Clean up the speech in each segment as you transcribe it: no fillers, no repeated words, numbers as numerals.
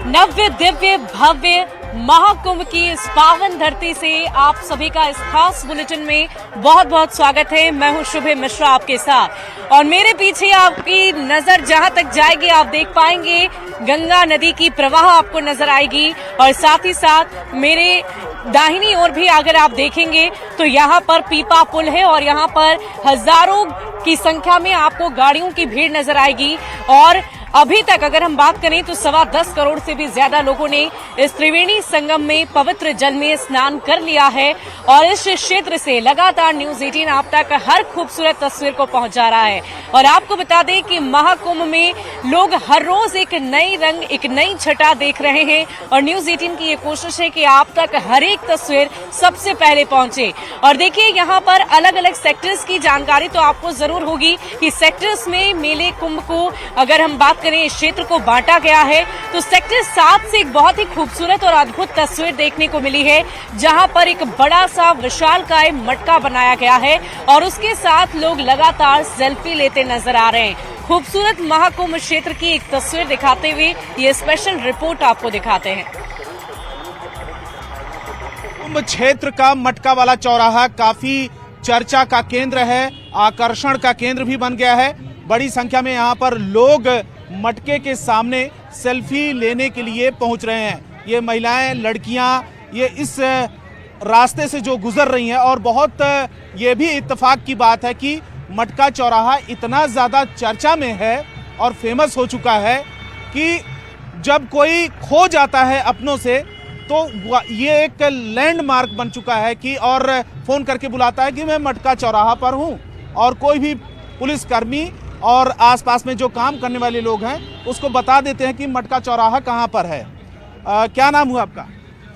नव्य दिव्य भव्य महाकुंभ की इस पावन धरती से आप सभी का इस खास बुलेटिन में बहुत बहुत स्वागत है। मैं हूं शुभ मिश्रा आपके साथ और मेरे पीछे आपकी नजर जहां तक जाएगी आप देख पाएंगे गंगा नदी की प्रवाह आपको नजर आएगी और साथ ही साथ मेरे दाहिनी ओर भी अगर आप देखेंगे तो यहाँ पर पीपा पुल है और यहाँ पर हजारों की संख्या में आपको गाड़ियों की भीड़ नजर आएगी। और अभी तक अगर हम बात करें तो 10.25 करोड़ से भी ज्यादा लोगों ने इस त्रिवेणी संगम में पवित्र जल में स्नान कर लिया है और इस क्षेत्र से लगातार न्यूज 18 आप तक हर खूबसूरत तस्वीर को पहुंचा रहा है। और आपको बता दें कि महाकुंभ में लोग हर रोज एक नई रंग एक नई छटा देख रहे हैं और न्यूज 18 की ये कोशिश है कि आप तक हर एक तस्वीर सबसे पहले पहुंचे। और देखिए यहाँ पर अलग अलग सेक्टर्स की जानकारी तो आपको जरूर होगी कि सेक्टर्स में मेले कुंभ को अगर हम बात करें इस क्षेत्र को बांटा गया है तो सेक्टर 7 से एक बहुत ही खूबसूरत और अद्भुत तस्वीर देखने को मिली है जहां पर एक बड़ा सा विशालकाय मटका बनाया गया है और उसके साथ लोग लगातार सेल्फी लेते नजर आ रहे हैं। खूबसूरत महाकुंभ क्षेत्र की एक तस्वीर दिखाते हुए ये स्पेशल रिपोर्ट आपको दिखाते हैं। कुंभ क्षेत्र का मटका वाला चौराहा काफी चर्चा का केंद्र है, आकर्षण का केंद्र भी बन गया है। बड़ी संख्या में यहाँ पर लोग मटके के सामने सेल्फी लेने के लिए पहुंच रहे हैं। ये महिलाएं, लड़कियां ये इस रास्ते से जो गुजर रही हैं और बहुत ये भी इत्तेफाक की बात है कि मटका चौराहा इतना ज़्यादा चर्चा में है और फेमस हो चुका है कि जब कोई खो जाता है अपनों से तो ये एक लैंडमार्क बन चुका है कि और फ़ोन करके बुलाता है कि मैं मटका चौराहा पर हूँ और कोई भी पुलिसकर्मी और आसपास में जो काम करने वाले लोग हैं उसको बता देते हैं कि मटका चौराहा कहाँ पर है। क्या नाम हुआ आपका?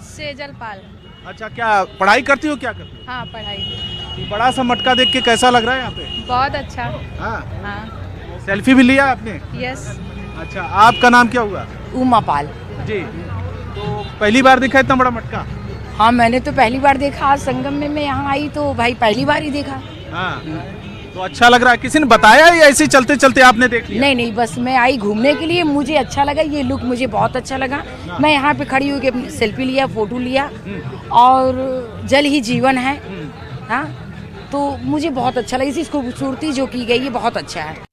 सेजल पाल। अच्छा, क्या पढ़ाई करती हो? क्या करती हो? हाँ, पढ़ाई। बड़ा सा मटका देख के कैसा लग रहा है यहाँ पे? बहुत अच्छा। हाँ, सेल्फी भी लिया आपने? यस। अच्छा, आपका नाम क्या हुआ? उमा पाल जी। तो पहली बार देखा इतना बड़ा मटका? हाँ, मैंने तो पहली बार देखा। आज संगम में मैं यहाँ आई तो भाई पहली बार ही देखा। हाँ, तो अच्छा लग रहा है? किसी ने बताया या ऐसे चलते चलते आपने देख लिया? नहीं, बस मैं आई घूमने के लिए, मुझे अच्छा लगा, ये लुक मुझे बहुत अच्छा लगा। मैं यहाँ पे खड़ी हुई अपनी सेल्फी लिया, फोटो लिया और जल ही जीवन है। हाँ, तो मुझे बहुत अच्छा लगा। इसी खूबसूरती जो की गई है बहुत अच्छा है।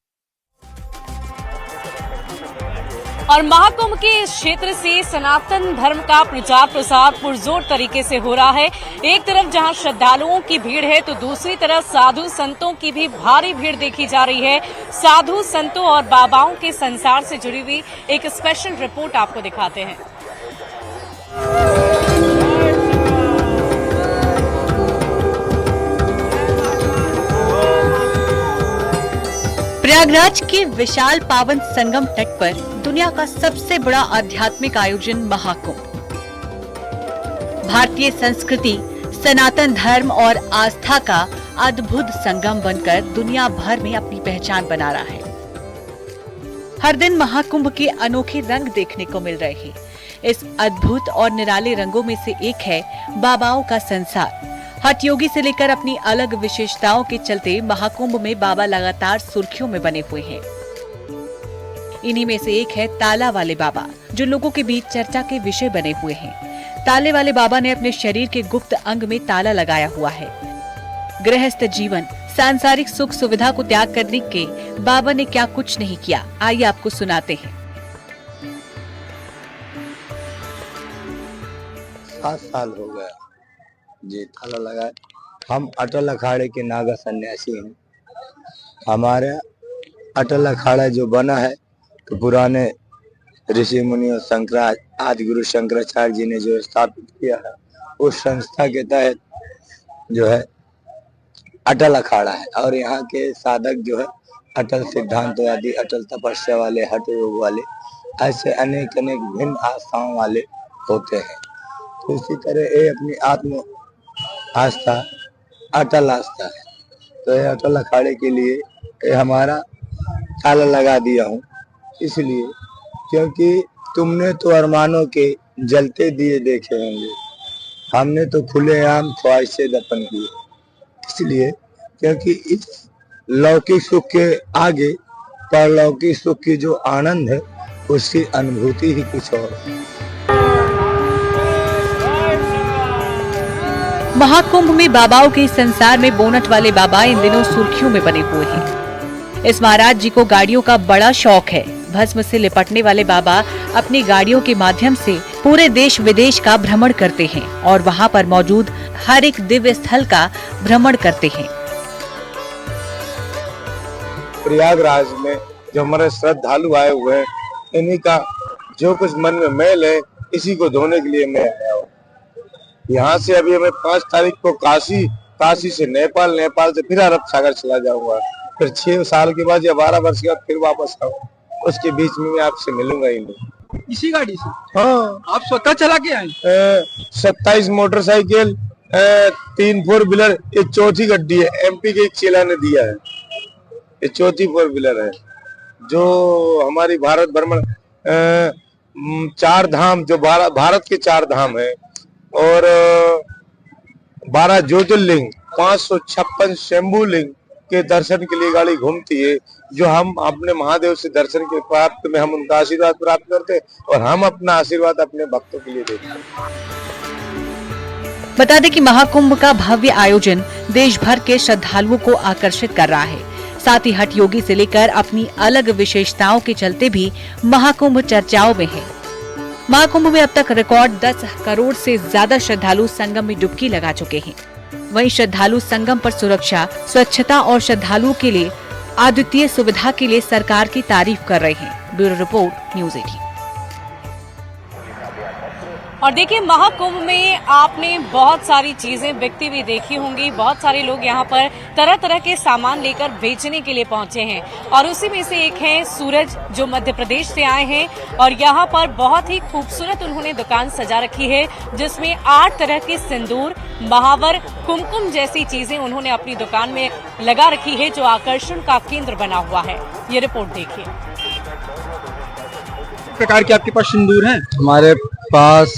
और महाकुंभ के इस क्षेत्र से सनातन धर्म का प्रचार प्रसार पुरजोर तरीके से हो रहा है। एक तरफ जहां श्रद्धालुओं की भीड़ है तो दूसरी तरफ साधु संतों की भी भारी भीड़ देखी जा रही है। साधु संतों और बाबाओं के संसार से जुड़ी हुई एक स्पेशल रिपोर्ट आपको दिखाते हैं। प्रयागराज के विशाल पावन संगम तट पर दुनिया का सबसे बड़ा आध्यात्मिक आयोजन महाकुंभ भारतीय संस्कृति, सनातन धर्म और आस्था का अद्भुत संगम बनकर दुनिया भर में अपनी पहचान बना रहा है। हर दिन महाकुंभ के अनोखे रंग देखने को मिल रहे हैं। इस अद्भुत और निराले रंगों में से एक है बाबाओं का संसार। हठ योगी से लेकर अपनी अलग विशेषताओं के चलते महाकुंभ में बाबा लगातार सुर्खियों में बने हुए हैं। इन्हीं में से एक है ताला वाले बाबा, जो लोगों के बीच चर्चा के विषय बने हुए हैं। ताले वाले बाबा ने अपने शरीर के गुप्त अंग में ताला लगाया हुआ है। गृहस्थ जीवन, सांसारिक सुख सुविधा को त्याग करने के बाबा ने क्या कुछ नहीं किया, आइए आपको सुनाते हैं। 7 साल हो गया जी ताला लगाए। हम अटल अखाड़े के नागा सन्यासी हैं। हमारे अटल अखाड़ा जो बना है तो पुराने ऋषि मुनियों आदि गुरु शंकराचार्य जी ने जो स्थापित किया है उस संस्था के तहत जो है अटल अखाड़ा है। और यहाँ के साधक जो है अटल सिद्धांतवादी, अटल तपस्या वाले, हठ योग वाले, ऐसे अनेक भिन्न आस्थाओं वाले होते हैं। तो इसी तरह ये अपनी आत्म आस्था अटल आस्था है। तो ये अटल अखाड़े के लिए ये हमारा ताला लगा दिया हूँ, इसलिए क्योंकि तुमने तो अरमानों के जलते दिए देखे होंगे, हमने तो खुलेआम ख्वाहिशें दफन की। इसलिए क्योंकि इस लौकिक सुख के आगे परलौकिक सुख की जो आनंद है उसकी अनुभूति ही कुछ और। महाकुंभ में बाबाओं के संसार में बोनट वाले बाबा इन दिनों सुर्खियों में बने हुए हैं। इस महाराज जी को गाड़ियों का बड़ा शौक है। भस्म से लिपटने वाले बाबा अपनी गाड़ियों के माध्यम से पूरे देश विदेश का भ्रमण करते हैं और वहां पर मौजूद हर एक दिव्य स्थल का भ्रमण करते हैं। प्रयागराज में जो हमारे श्रद्धालु आए हुए हैं, इन्हीं का जो कुछ मन में मैल है, इसी को धोने के लिए मैं आया हूँ। यहाँ से अभी हमें 5 तारीख को काशी से नेपाल, नेपाल से फिर अरब सागर चला जाऊंगा, फिर 6 साल के बाद या 12 वर्ष के बाद फिर वापस आऊँ। उसके बीच में मैं आपसे मिलूंगा ही नहीं। इसी गाड़ी से? हाँ। आप स्वतः चला के आए? 27 मोटरसाइकिल, 3 4 व्हीलर, ये चौथी गड्डी है। MP के एक चेला ने दिया है, ये चौथी 4 व्हीलर है। जो हमारी भारत भ्रमण 4 धाम, जो भारत के 4 धाम है और 12 ज्योतिर्लिंग, 556 शंभू लिंग के दर्शन के लिए गाड़ी घूमती है। जो हम अपने महादेव से दर्शन के प्राप्त में हम उनका आशीर्वाद प्राप्त करते हैं और हम अपना आशीर्वाद अपने भक्तों के लिए देते हैं। बता दें कि महाकुंभ का भव्य आयोजन देश भर के श्रद्धालुओं को आकर्षित कर रहा है। साथ ही हठ योगी से लेकर अपनी अलग विशेषताओं के चलते भी महाकुंभ चर्चाओं में है। महाकुंभ में अब तक रिकॉर्ड 10 करोड़ से ज्यादा श्रद्धालु संगम में डुबकी लगा चुके हैं। वहीं श्रद्धालु संगम पर सुरक्षा, स्वच्छता और श्रद्धालुओं के लिए अद्वितीय सुविधा के लिए सरकार की तारीफ कर रहे हैं। Bureau report, news 18। और देखिए, महाकुंभ में आपने बहुत सारी चीजें बिकती हुई देखी होंगी। बहुत सारे लोग यहाँ पर तरह तरह के सामान लेकर बेचने के लिए पहुंचे हैं और उसी में से एक है सूरज, जो मध्य प्रदेश से आए हैं और यहाँ पर बहुत ही खूबसूरत उन्होंने दुकान सजा रखी है, जिसमें 8 तरह के सिंदूर, महावर, कुमकुम जैसी चीजें उन्होंने अपनी दुकान में लगा रखी है, जो आकर्षण का केंद्र बना हुआ है। ये रिपोर्ट देखिए। प्रकार के आपके पास सिंदूर हैं? हमारे पास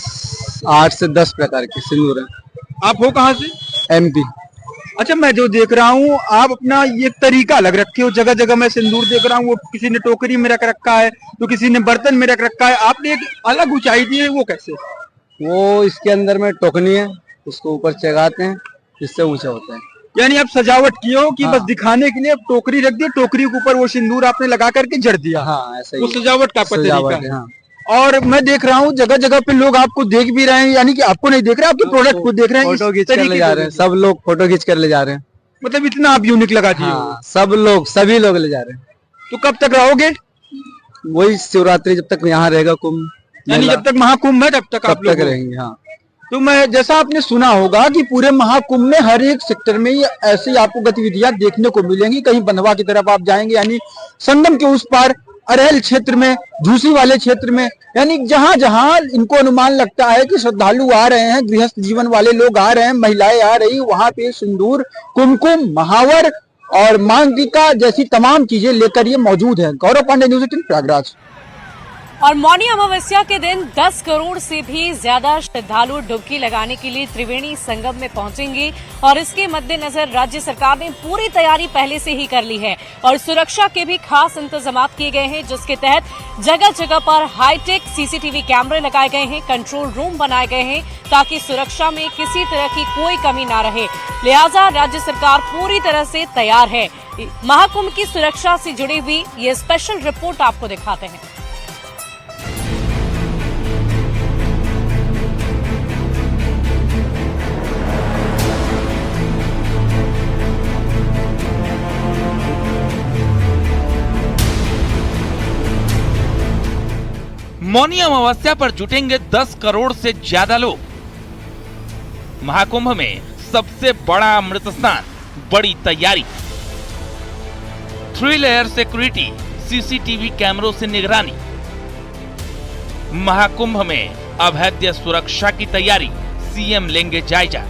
8 से 10 प्रकार के सिंदूर हैं। आप हो कहाँ से? MP। अच्छा, मैं जो देख रहा हूँ, आप अपना ये तरीका अलग रखे हो। जगह जगह मैं सिंदूर देख रहा हूँ, वो किसी ने टोकरी में रख रखा है, तो किसी ने बर्तन में रख रखा है। आपने एक अलग ऊंचाई दी है, वो कैसे? वो इसके अंदर में टोकनी है, उसको ऊपर चढ़ाते हैं, इससे ऊंचा होता है। यानी आप सजावट की हो कि हाँ। बस दिखाने के लिए टोकरी रख दी, टोकरी के ऊपर वो सिंदूर आपने लगा करके जड़ दिया? हाँ, ऐसा ही। वो सजावट का तरीका है। हाँ। और मैं देख रहा हूँ जगह जगह पे लोग आपको देख भी रहे हैं, यानी कि आपको नहीं देख रहे, आपके प्रोडक्ट को देख रहे हैं। फोटो खींच कर ले जा रहे हैं, सब लोग फोटो खींच कर ले जा रहे हैं। मतलब इतना आप यूनिक लगा दिए? हाँ, सब लोग, सभी लोग ले जा रहे हैं। तो कब तक रहोगे? वही शिवरात्रि जब तक यहाँ रहेगा कुंभ, यानी जब तक महाकुंभ है तब तक आप लोग रहेंगे। हाँ। तो मैं, जैसा आपने सुना होगा कि पूरे महाकुंभ में हर एक सेक्टर में ये ऐसी आपको गतिविधियां देखने को मिलेंगी। कहीं बंधवा की तरफ आप जाएंगे, यानी संगम के उस पार अरहल क्षेत्र में, झूसी वाले क्षेत्र में, यानी जहां जहां इनको अनुमान लगता है कि श्रद्धालु आ रहे हैं, गृहस्थ जीवन वाले लोग आ रहे हैं, महिलाएं आ रही, वहां पे सिंदूर, कुमकुम, महावर और मांगिका जैसी तमाम चीजें लेकर ये मौजूद है। गौरव पांडे, न्यूज़ 18, प्रयागराज। और मौनी अमावस्या के दिन 10 करोड़ से भी ज्यादा श्रद्धालु डुबकी लगाने के लिए त्रिवेणी संगम में पहुंचेंगे और इसके मद्देनजर राज्य सरकार ने पूरी तैयारी पहले से ही कर ली है और सुरक्षा के भी खास इंतजाम किए गए हैं, जिसके तहत जगह जगह पर हाईटेक CCTV कैमरे लगाए गए हैं, कंट्रोल रूम बनाए गए हैं, ताकि सुरक्षा में किसी तरह की कोई कमी ना रहे। लिहाजा राज्य सरकार पूरी तरह से तैयार है। महाकुंभ की सुरक्षा से जुड़ी हुई ये स्पेशल रिपोर्ट आपको दिखाते हैं। मौनी अमावस्या पर जुटेंगे 10 करोड़ से ज्यादा लोग। महाकुंभ में सबसे बड़ा अमृत स्नान, बड़ी तैयारी, 3 लेयर सिक्योरिटी, CCTV कैमरों से निगरानी। महाकुंभ में अभेद्य सुरक्षा की तैयारी, CM लेंगे जायजा।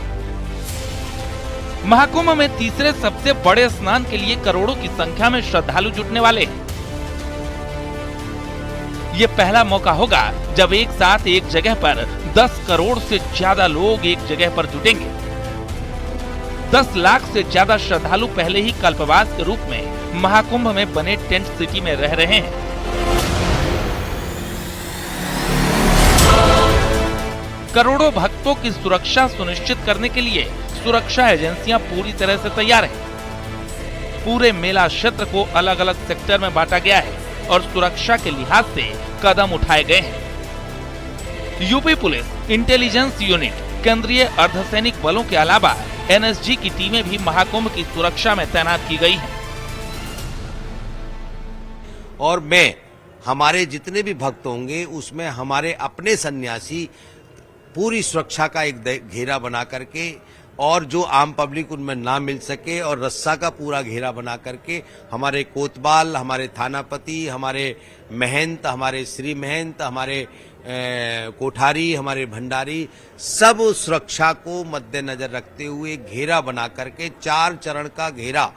महाकुंभ में तीसरे सबसे बड़े स्नान के लिए करोड़ों की संख्या में श्रद्धालु जुटने वाले हैं। ये पहला मौका होगा जब एक साथ एक जगह पर 10 करोड़ से ज्यादा लोग एक जगह पर जुटेंगे। 10 लाख से ज्यादा श्रद्धालु पहले ही कल्पवास के रूप में महाकुंभ में बने टेंट सिटी में रह रहे हैं। करोड़ों भक्तों की सुरक्षा सुनिश्चित करने के लिए सुरक्षा एजेंसियां पूरी तरह से तैयार हैं। पूरे मेला क्षेत्र को अलग अलग सेक्टर में बांटा गया है और सुरक्षा के लिहाज से कदम उठाए गए हैं। यूपी पुलिस, इंटेलिजेंस यूनिट, केंद्रीय अर्धसैनिक बलों के अलावा एनएसजी की टीमें भी महाकुंभ की सुरक्षा में तैनात की गई हैं। और मैं हमारे जितने भी भक्त होंगे उसमें हमारे अपने सन्यासी पूरी सुरक्षा का एक घेरा बना करके, और जो आम पब्लिक उनमें ना मिल सके, और रस्सा का पूरा घेरा बना करके हमारे कोतवाल, हमारे थानापति, हमारे महंत, हमारे श्री महंत, हमारे कोठारी, हमारे भंडारी, सब सुरक्षा को मद्देनजर रखते हुए घेरा बना करके 4 चरण का घेरा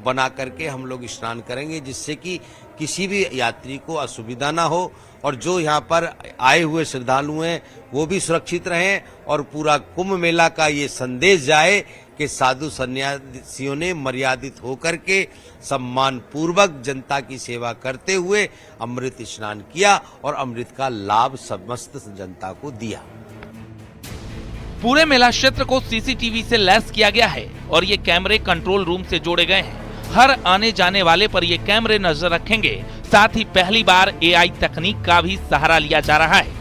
बना करके हम लोग स्नान करेंगे, जिससे कि किसी भी यात्री को असुविधा ना हो और जो यहाँ पर आए हुए श्रद्धालु हैं वो भी सुरक्षित रहें, और पूरा कुंभ मेला का ये संदेश जाए कि साधु सन्यासियों ने मर्यादित होकर के सम्मान पूर्वक जनता की सेवा करते हुए अमृत स्नान किया और अमृत का लाभ समस्त जनता को दिया। पूरे मेला क्षेत्र को सीसीटीवी से लैस किया गया है और ये कैमरे कंट्रोल रूम से जोड़े गए हैं। हर आने जाने वाले पर ये कैमरे नजर रखेंगे। साथ ही पहली बार एआई तकनीक का भी सहारा लिया जा रहा है।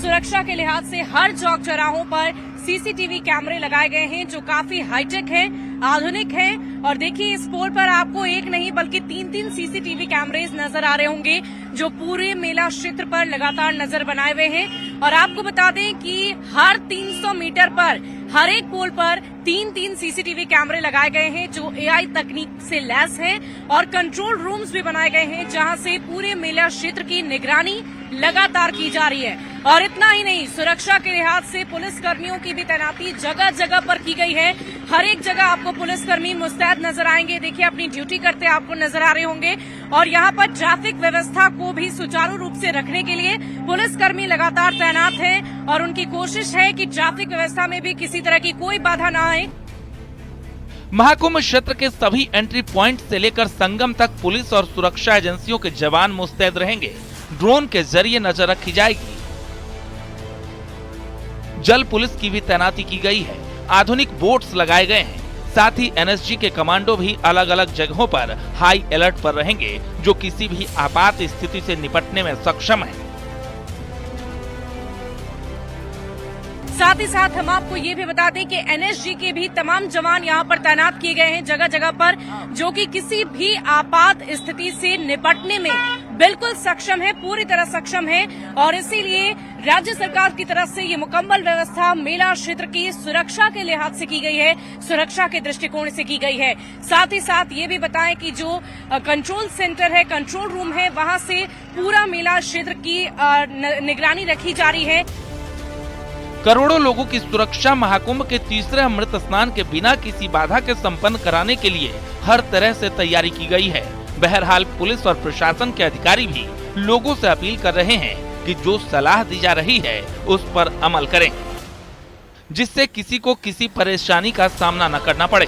सुरक्षा के लिहाज से हर चौक चौराहों पर सीसीटीवी कैमरे लगाए गए हैं जो काफी हाईटेक है, आधुनिक है। और देखिए इस पोल पर आपको एक नहीं बल्कि 3 सीसीटीवी कैमरेज नजर आ रहे होंगे जो पूरे मेला क्षेत्र पर लगातार नजर बनाए हुए हैं। और आपको बता दें कि हर 300 मीटर पर हर एक पोल पर 3 सीसीटीवी कैमरे लगाए गए हैं जो एआई तकनीक से लैस हैं, और कंट्रोल रूम्स भी बनाए गए हैं जहां से पूरे मेला क्षेत्र की निगरानी लगातार की जा रही है। और इतना ही नहीं, सुरक्षा के लिहाज से पुलिस कर्मियों की भी तैनाती जगह जगह पर की गई है। हर एक जगह आपको पुलिसकर्मी मुस्तैद नजर आएंगे। देखिए अपनी ड्यूटी करते आपको नजर आ रहे होंगे। और यहाँ पर ट्रैफिक व्यवस्था को भी सुचारू रूप से रखने के लिए पुलिसकर्मी लगातार तैनात हैं और उनकी कोशिश है कि ट्रैफिक व्यवस्था में भी किसी तरह की कोई बाधा न आए। महाकुंभ क्षेत्र के सभी एंट्री पॉइंट से लेकर संगम तक पुलिस और सुरक्षा एजेंसियों के जवान मुस्तैद रहेंगे। ड्रोन के जरिए नजर रखी जाएगी। जल पुलिस की भी तैनाती की गई है। आधुनिक बोट्स लगाए गए हैं। साथ ही एनएसजी के कमांडो भी अलग अलग जगहों पर हाई अलर्ट पर रहेंगे जो किसी भी आपात स्थिति से निपटने में सक्षम है। साथ ही साथ हम आपको ये भी बता दें कि एनएसजी के भी तमाम जवान यहाँ पर तैनात किए गए हैं जगह जगह पर, जो कि किसी भी आपात स्थिति से निपटने में बिल्कुल सक्षम है, पूरी तरह सक्षम है। और इसीलिए राज्य सरकार की तरफ से ये मुकम्मल व्यवस्था मेला क्षेत्र की सुरक्षा के लिहाज से की गई है, सुरक्षा के दृष्टिकोण से की गई है। साथ ही साथ ये भी बताएं कि जो कंट्रोल सेंटर है, कंट्रोल रूम है, वहां से पूरा मेला क्षेत्र की निगरानी रखी जा रही है। करोड़ों लोगों की सुरक्षा महाकुंभ के तीसरे अमृत स्नान के बिना किसी बाधा के संपन्न कराने के लिए हर तरह से तैयारी की गई है। बहरहाल पुलिस और प्रशासन के अधिकारी भी लोगों से अपील कर रहे हैं कि जो सलाह दी जा रही है उस पर अमल करें, जिससे किसी को किसी परेशानी का सामना न करना पड़े।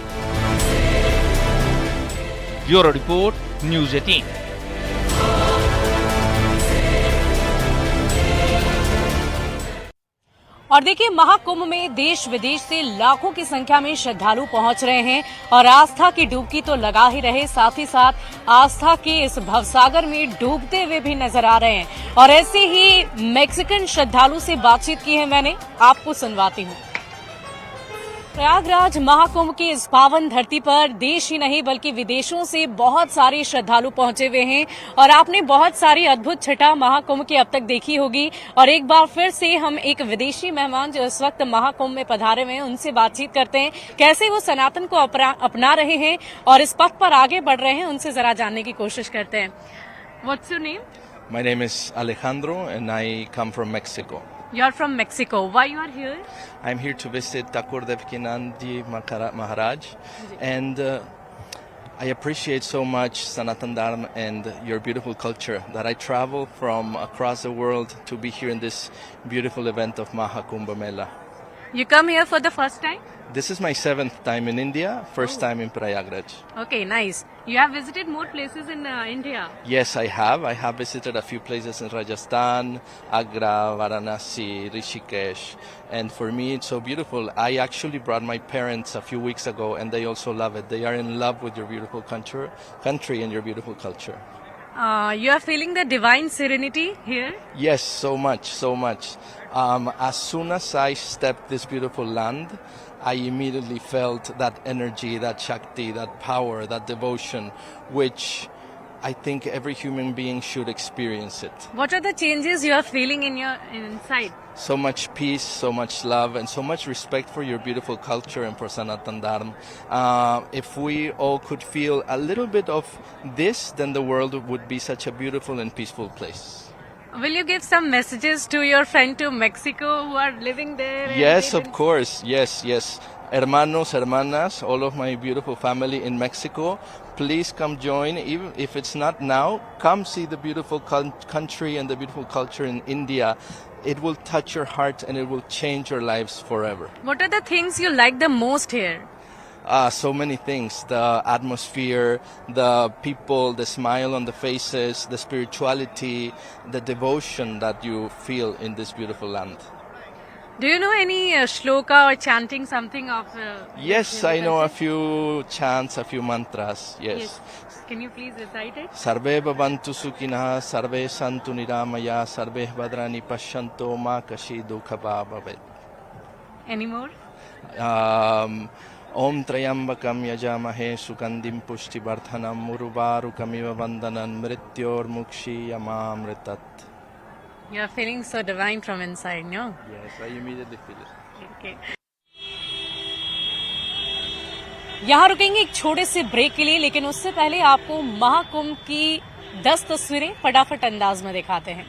Bureau report, news 18। और देखिए महाकुंभ में देश विदेश से लाखों की संख्या में श्रद्धालु पहुंच रहे हैं और आस्था की डुबकी तो लगा ही रहे, साथ ही साथ आस्था के इस भवसागर में डूबते हुए भी नजर आ रहे हैं। और ऐसे ही मैक्सिकन श्रद्धालु से बातचीत की है मैंने, आपको सुनवाती हूँ। प्रयागराज महाकुंभ की इस पावन धरती पर देश ही नहीं बल्कि विदेशों से बहुत सारे श्रद्धालु पहुंचे हुए हैं और आपने बहुत सारी अद्भुत छठा महाकुंभ की अब तक देखी होगी। और एक बार फिर से हम एक विदेशी मेहमान जो इस वक्त महाकुंभ में पधारे हुए हैं उनसे बातचीत करते हैं, कैसे वो सनातन को अपना रहे हैं और इस पथ पर आगे बढ़ रहे हैं, उनसे जरा जानने की कोशिश करते हैं। What's your name? My name is Alejandro and I come from Mexico. You're from Mexico. Why you are here? I'm here to visit Thakur Devkinandi Maharaj, and I appreciate so much Sanatan Dharma and your beautiful culture that I travel from across the world to be here in this beautiful event of Mahakumbh Mela. You come here for the first time? This is my 7th time in India, first time in Prayagraj. Okay, nice. You have visited more places in India. Yes, I have. I have visited a few places in Rajasthan, Agra, Varanasi, Rishikesh. And for me, it's so beautiful. I actually brought my parents a few weeks ago and they also love it. They are in love with your beautiful country and your beautiful culture. You are feeling the divine serenity here? Yes, so much, so much. As soon as I stepped this beautiful land, I immediately felt that energy, that Shakti, that power, that devotion, which I think every human being should experience it. What are the changes you are feeling in your inside? So much peace, so much love, and so much respect for your beautiful culture and for Sanatan Dharma. If we all could feel a little bit of this, then the world would be such a beautiful and peaceful place. Will you give some messages to your friend to Mexico who are living there? and Yes, they of course. Yes, yes. Hermanos, hermanas, all of my beautiful family in Mexico, please come join. Even if it's not now, come see the beautiful country and the beautiful culture in India. It will touch your heart and it will change your lives forever. What are the things you like the most here? So many things. The atmosphere, the people, the smile on the faces, the spirituality, the devotion that you feel in this beautiful land. Do you know any shloka or chanting something of... Yes, I know a few chants, a few mantras. Yes. Can you please recite it? Sarve bhavantu sukhinah, sarve santu niramaya, sarve bhadrani pashyanto ma kashi dukha bhavet. Any more? Om Trayambakam Yajamahe Sukandim Pushti Bardhanam Muruvarukamiva Vandanan Mrityor Mukshi Yamamritat. You are feeling so divine from inside, no? Yes, I immediately feel it. Okay. यहाँ रुकेंगे एक छोटे से break के लिए, लेकिन उससे पहले आपको महाकुंभ की 10 तस्वीरें फटाफट अंदाज में दिखाते हैं।